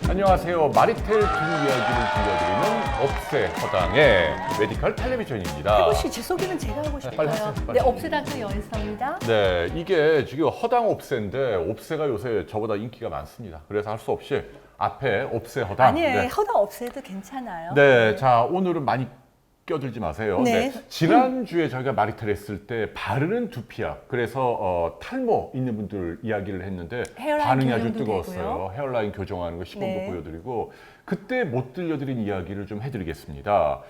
안녕하세요. 마리텔 등 이야기를 들려드리는 업세 허당의 메디컬 텔레비전입니다. 태구 씨, 제 소개는 제가 하고 싶어요. 빨리 하세요, 빨리. 네, 업세닥터 여인서입니다. 네, 이게 지금 허당 업세인데 업세가 요새 저보다 인기가 많습니다. 그래서 할 수 없이 앞에 업세 허당. 아니에요, 네. 허당 업세도 괜찮아요. 네, 자 오늘은 많이 껴들지 마세요. 네. 지난주에 저희가 마리텔 했을 때 바르는 두피약, 그래서 탈모 있는 분들 이야기를 했는데 헤어라인 반응이 아주 교정도 뜨거웠어요. 되고요. 헤어라인 교정하는 거 시범도 네. 보여드리고 그때 못 들려드린 이야기를 좀 해드리겠습니다.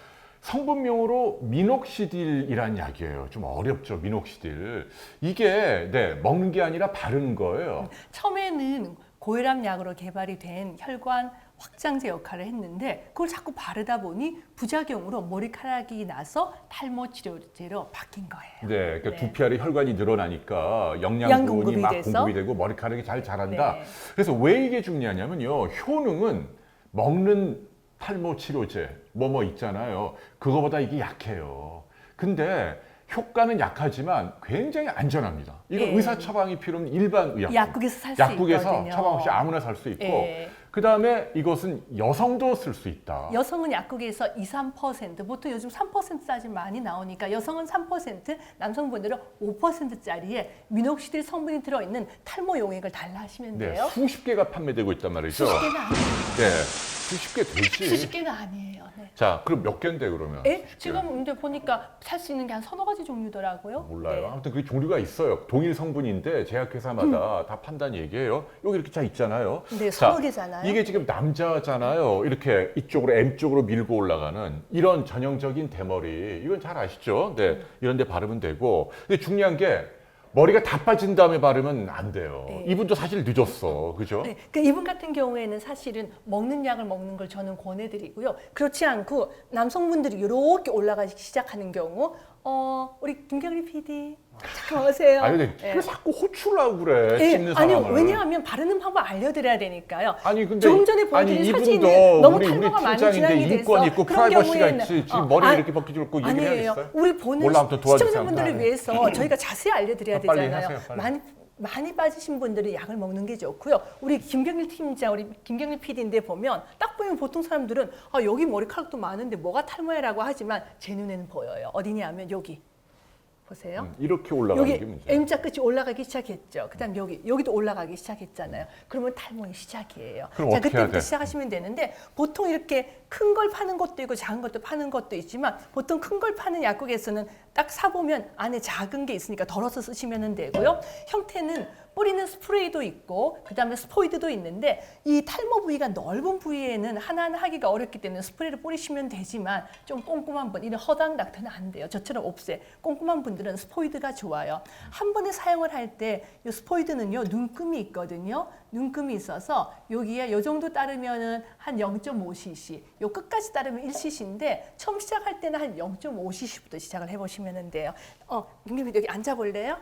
성분명으로 미녹시딜이라는 약이에요. 좀 어렵죠, 미녹시딜. 이게 먹는 게 아니라 바르는 거예요. 처음에는 고혈압 약으로 개발이 된 혈관 확장제 역할을 했는데 그걸 자꾸 바르다 보니 부작용으로 머리카락이 나서 탈모 치료제로 바뀐 거예요. 네, 그러니까 네. 두피 아래 혈관이 늘어나니까 영양분이 공급이 막 돼서? 공급이 되고 머리카락이 잘 자란다. 네. 그래서 왜 이게 중요하냐면요, 효능은 먹는 탈모 치료제 뭐 있잖아요. 그거보다 이게 약해요. 근데 효과는 약하지만 굉장히 안전합니다. 이거 예. 의사 처방이 필요한 일반 의약품. 약국에서 살 수 약국에서 있거든요. 처방 없이 아무나 살 수 있고, 예. 그 다음에 이것은 여성도 쓸 수 있다. 여성은 약국에서 2, 3%, 보통 요즘 3%까지 많이 나오니까 여성은 3%, 남성분들은 5%짜리의 미녹시딜 성분이 들어있는 탈모 용액을 달라 하시면 네, 돼요. 수십 개가 판매되고 있단 말이죠. 수십 개가 아니에요. 네, 수십 개 되지. 수십 개가 아니에요. 네. 자, 그럼 몇 개인데 그러면? 에? 수십 개? 지금 근데 보니까 살 수 있는 게 한 서너 가지 종류더라고요. 몰라요. 네. 아무튼 그 종류가 있어요. 동일 성분인데 제약회사마다 다 판단 얘기해요. 여기 이렇게 자 있잖아요. 네, 자, 서너 개잖아요. 이게 지금 남자잖아요. 이렇게 이쪽으로 M 쪽으로 밀고 올라가는 이런 전형적인 대머리. 이건 잘 아시죠? 네, 이런 데 바르면 되고. 근데 중요한 게 머리가 다 빠진 다음에 바르면 안 돼요. 네. 이분도 사실 늦었어. 그죠? 네, 그 이분 같은 경우에는 사실은 먹는 약을 먹는 걸 저는 권해드리고요. 그렇지 않고 남성분들이 이렇게 올라가기 시작하는 경우, 우리 김경리 PD 잠깐 오세요. 아니, 근데 네. 왜 자꾸 호출을 하고 그래? 네, 씹는 아니요, 사람을. 왜냐하면 바르는 방법 알려드려야 되니까요. 아니 근데 조금 전에 보여드린 아니, 사진은 이분도 너무 우리 탈모가 많이 팀장인데 진행이 인권 돼서 있고 그런 프라이버시가 경우에는- 있지. 지금 머리 이렇게 벗겨주고 얘기를 아니에요. 해야겠어요? 우리 보는 몰라, 아무튼 도와주세요. 시청자분들을 아무튼. 위해서 저희가 자세히 알려드려야 빨리 되잖아요. 하세요, 빨리. 많이 빠지신 분들이 약을 먹는 게 좋고요. 우리 김경일 팀장, 우리 김경일 PD인데 보면 딱 보면 보통 사람들은 여기 머리카락도 많은데 뭐가 탈모야라고 하지만 제 눈에는 보여요. 어디냐면 여기 보세요. 이렇게 올라가는 게 여기 문제야. M자 끝이 올라가기 시작했죠. 그다음 여기도 올라가기 시작했잖아요. 그러면 탈모의 시작이에요. 그럼 자, 어떻게 해야 그때부터 돼? 시작하시면 되는데 보통 이렇게 큰 걸 파는 것도 있고 작은 것도 파는 것도 있지만 보통 큰 걸 파는 약국에서는 딱 사보면 안에 작은 게 있으니까 덜어서 쓰시면 되고요. 형태는 뿌리는 스프레이도 있고 그다음에 스포이드도 있는데 이 탈모 부위가 넓은 부위에는 하나하나 하기가 어렵기 때문에 스프레이를 뿌리시면 되지만 좀 꼼꼼한 분, 이런 허당 닥터는 안 돼요. 저처럼 옵세 꼼꼼한 분들은 스포이드가 좋아요. 한 번에 사용을 할 때 이 스포이드는요, 눈금이 있거든요. 눈금이 있어서 여기에 요 정도 따르면은 한 0.5cc, 요 끝까지 따르면 1cc인데 처음 시작할 때는 한 0.5cc부터 시작을 해보시면 돼요. 민규님 여기 앉아볼래요?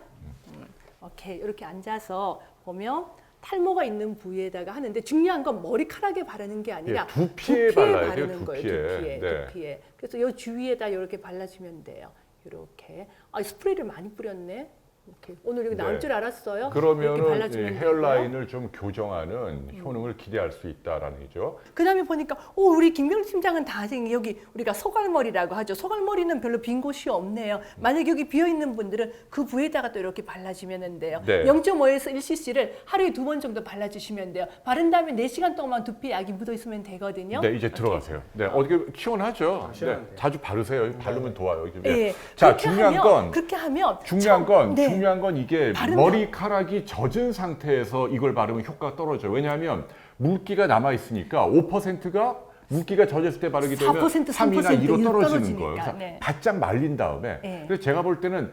오케이, 이렇게 앉아서 보면 탈모가 있는 부위에다가 하는데 중요한 건 머리카락에 바르는 게 아니라 예, 두피에 발라야 돼요, 바르는 두피에. 거예요. 네. 두피에. 그래서 이 주위에다 이렇게 발라주면 돼요. 이렇게. 스프레이를 많이 뿌렸네. 이렇게. 오늘 여기 나올 네. 줄 알았어요. 이렇게 그러면은 이 발라주면 되고요. 헤어라인을 좀 교정하는 효능을 기대할 수 있다라는 얘기죠. 그다음에 보니까 우리 김경리 팀장은 다 여기 우리가 소갈머리라고 하죠. 소갈머리는 별로 빈 곳이 없네요. 만약 여기 비어 있는 분들은 그 부에다가 또 이렇게 발라주면 돼요. 네. 0.5에서 1cc를 하루에 2번 정도 발라주시면 돼요. 바른 다음에 4시간 동안 두피에 약이 묻어 있으면 되거든요. 네, 이제 들어가세요. 네, 어떻게 시원하죠? 네, 자주 바르세요. 바르면 도와요. 예. 자, 그렇게 하면 중요한 건 이게 바른다. 머리카락이 젖은 상태에서 이걸 바르면 효과가 떨어져요. 왜냐하면 물기가 남아 있으니까 5%가 물기가 젖었을 때 바르게 되면 4%, 3이나 2로 3% 떨어지는 떨어지니까, 거예요. 그래서 네. 바짝 말린 다음에. 네. 그래서 제가 볼 때는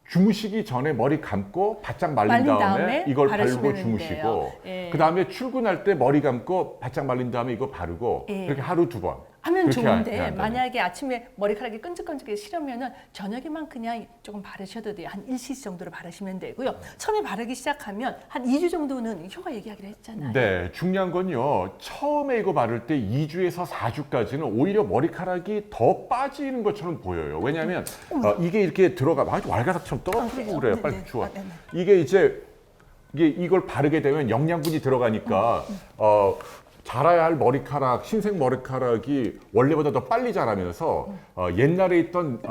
주무시기 전에 머리 감고 바짝 말린 다음에 이걸 바르고 바르시면 주무시고 돼요. 예. 그 다음에 출근할 때 머리 감고 바짝 말린 다음에 이거 바르고 예. 그렇게 하루 2번. 하면 그렇게 좋은데 해야 돼요. 만약에 아침에 머리카락이 끈적끈적해 싫으면은 저녁에만 그냥 조금 바르셔도 돼요. 한 1cc 정도로 바르시면 되고요. 처음에 바르기 시작하면 한 2주 정도는 효과 얘기하기로 했잖아요. 네, 중요한 건요. 처음에 이거 바를 때 2주에서 4주까지는 오히려 머리카락이 더 빠지는 것처럼 보여요. 왜냐하면 이게 이렇게 들어가 아주 왈가닥처럼 떨어뜨리고 그래요. 빨리 주워. 이게 이제 이걸 바르게 되면 영양분이 들어가니까 자라야 할 머리카락, 신생 머리카락이 원래보다 더 빨리 자라면서 옛날에 있던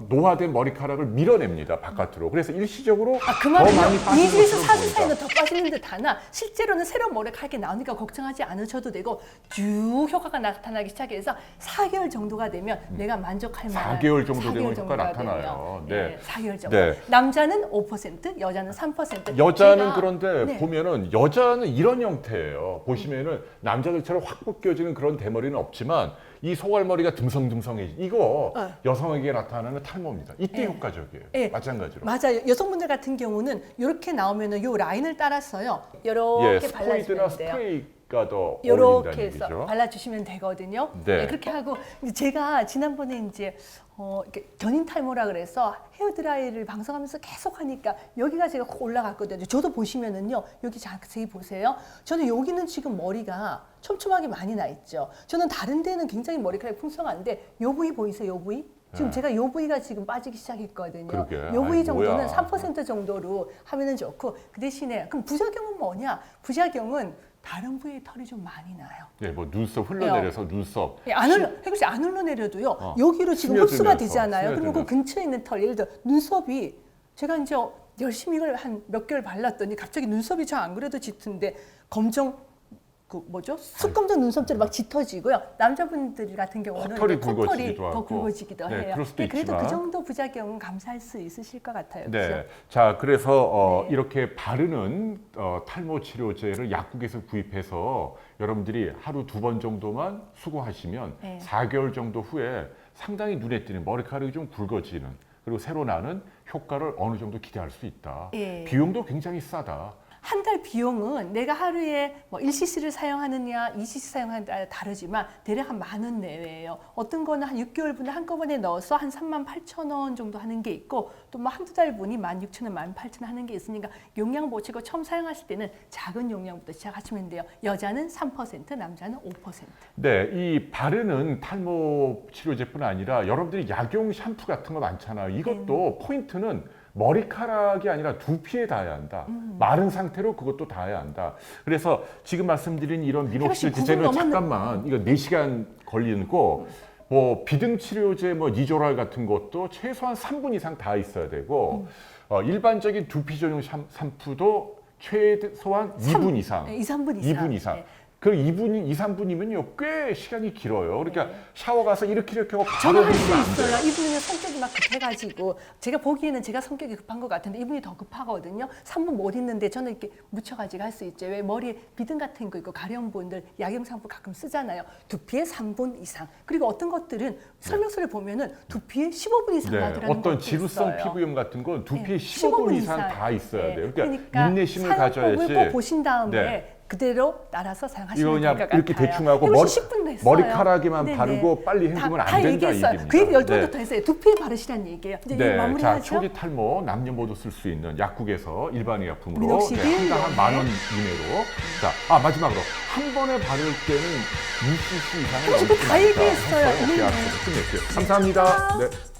노화된 머리카락을 밀어냅니다 바깥으로. 그래서 일시적으로 그 더 말은요. 많이 빠지는 2주에서 것으로 4주 보인다. 사이는 더 빠지는 듯 하나 실제로는 새로운 머리카락이 나오니까 걱정하지 않으셔도 되고 쭉 효과가 나타나기 시작해서 4개월 정도가 되면 내가 만족할 만한 4개월 정도 되면 4개월 효과가 정도가 나타나요. 되면, 네. 4개월 정도. 네. 남자는 5%, 여자는 3%. 여자는 제가- 그런데 네. 보면은 여자는 이런 형태예요. 보시면은 남자들처럼 확 벗겨지는 그런 대머리는 없지만 이 소갈머리가 듬성듬성해. 이거 여성에게 나타나는 탈모입니다. 이때 네. 효과적이에요. 네. 마찬가지로. 맞아요. 여성분들 같은 경우는 이렇게 나오면은 요 라인을 따라서요. 이렇게 예, 스포이드나 발라주면 돼요. 스프레이가 더 이렇게 어울린다는 해서 얘기죠. 발라주시면 되거든요. 네. 네, 그렇게 하고 이제 제가 지난번에 이제 이렇게 견인 탈모라 그래서 헤어 드라이를 방송하면서 계속 하니까 여기가 제가 콕 올라갔거든요. 저도 보시면은요, 여기 자세히 보세요. 저는 여기는 지금 머리가 촘촘하게 많이 나 있죠. 저는 다른 데는 굉장히 머리카락이 풍성한데 요 부위 보이세요? 요 부위? 지금 네. 제가 요 부위가 지금 빠지기 시작했거든요. 그러게. 요 부위 아이, 정도는 뭐야. 3% 정도로 하면은 좋고 그 대신에 그럼 부작용은 뭐냐? 부작용은 다른 부위에 털이 좀 많이 나요. 네, 뭐 눈썹 흘러내려서 눈썹. 예, 안 흘러, 혜국 씨안 흘러내려도요. 여기로 지금 스며들면서, 흡수가 되잖아요. 그리고 그 스며들면서. 근처에 있는 털, 예를 들어 눈썹이 제가 이제 열심히 이걸 한 몇 개월 발랐더니 갑자기 눈썹이 저 안 그래도 짙은데 검정 그 뭐죠? 숯검정 눈썹들이 막 짙어지고요. 남자분들 같은 경우는 콧털이 이제 콧털이 굵어지기도 더 하고. 굵어지기도 네, 해요. 그럴 수도 네, 그래도 그 있지만. 정도 부작용은 감수할 수 있으실 것 같아요. 네. 그죠? 자, 그래서 네. 이렇게 바르는 탈모 치료제를 약국에서 구입해서 여러분들이 하루 2번 정도만 수고하시면 네. 4개월 정도 후에 상당히 눈에 띄는 머리카락이 좀 굵어지는 그리고 새로 나는 효과를 어느 정도 기대할 수 있다. 예. 비용도 굉장히 싸다. 한 달 비용은 내가 하루에 뭐 1cc를 사용하느냐 2cc 사용하느냐에 따라 다르지만 대략 한 10,000원 내외예요. 어떤 거는 한 6개월분을 한꺼번에 넣어서 한 38,000원 정도 하는 게 있고 또 뭐 한두 달 분이 16,000원, 18,000원 하는 게 있으니까 용량 보시고 처음 사용하실 때는 작은 용량부터 시작하시면 돼요. 여자는 3%, 남자는 5%. 네, 이 바르는 탈모 치료제뿐 아니라 여러분들이 약용 샴푸 같은 거 많잖아요. 이것도 포인트는 머리카락이 아니라 두피에 닿아야 한다. 마른 상태로 그것도 닿아야 한다. 그래서 지금 말씀드린 이런 미녹시딜 혹시 제제는 구분 잠깐만 이거 4시간 걸리는 거 뭐 비등 치료제 뭐 니조랄 같은 것도 최소한 3분 이상 닿아 있어야 되고 일반적인 두피 전용 샴푸도 최소한 2분 이상. 네, 2, 3분 이상. 2분 이상. 네. 그 2분, 2, 3분이면요 꽤 시간이 길어요. 그러니까 샤워 가서 이렇게 하고 저는 바로 할 수 해주면 안 돼요. 있어요. 이분은 성격이 막 급해가지고 제가 보기에는 제가 성격이 급한 것 같은데 이분이 더 급하거든요. 3분 못 있는데 저는 이렇게 묻혀가지고 할 수 있죠. 왜 머리에 비등 같은 거 있고 가려운 분들 약용 샴푸 가끔 쓰잖아요. 두피에 3분 이상. 그리고 어떤 것들은 설명서를 보면은 두피에 15분 이상 네, 놔두라는 어떤 것도 지루성 있어요. 피부염 같은 건 두피에 네, 15분 이상 다 있어야 돼요. 그러니까 인내심을 가져야지. 사용법을 꼭 보신 다음에 네. 그대로 따라서 이거 사용하시면 그냥 될 것 이렇게 같아요. 대충 하고 해보시 10분 했어요. 머리카락에만 네네. 바르고 빨리 헹구면 안 된다 이 얘기했어요. 얘기입니다. 그 얘기 12번도 네. 더 했어요. 두피에 바르시라는 얘기예요. 이제 네, 자 마무리하죠. 초기 탈모 남녀 모두 쓸 수 있는 약국에서 일반 의약품으로 미녹시딜, 한당 한 네. 10,000원 이내로. 자, 마지막으로 한 번에 바를 때는 2cc 이상을 그거 다 넘지 않다. 얘기했어요. 했어요. 오케이, 네. 알았어요. 끝낼게요. 감사합니다. 네.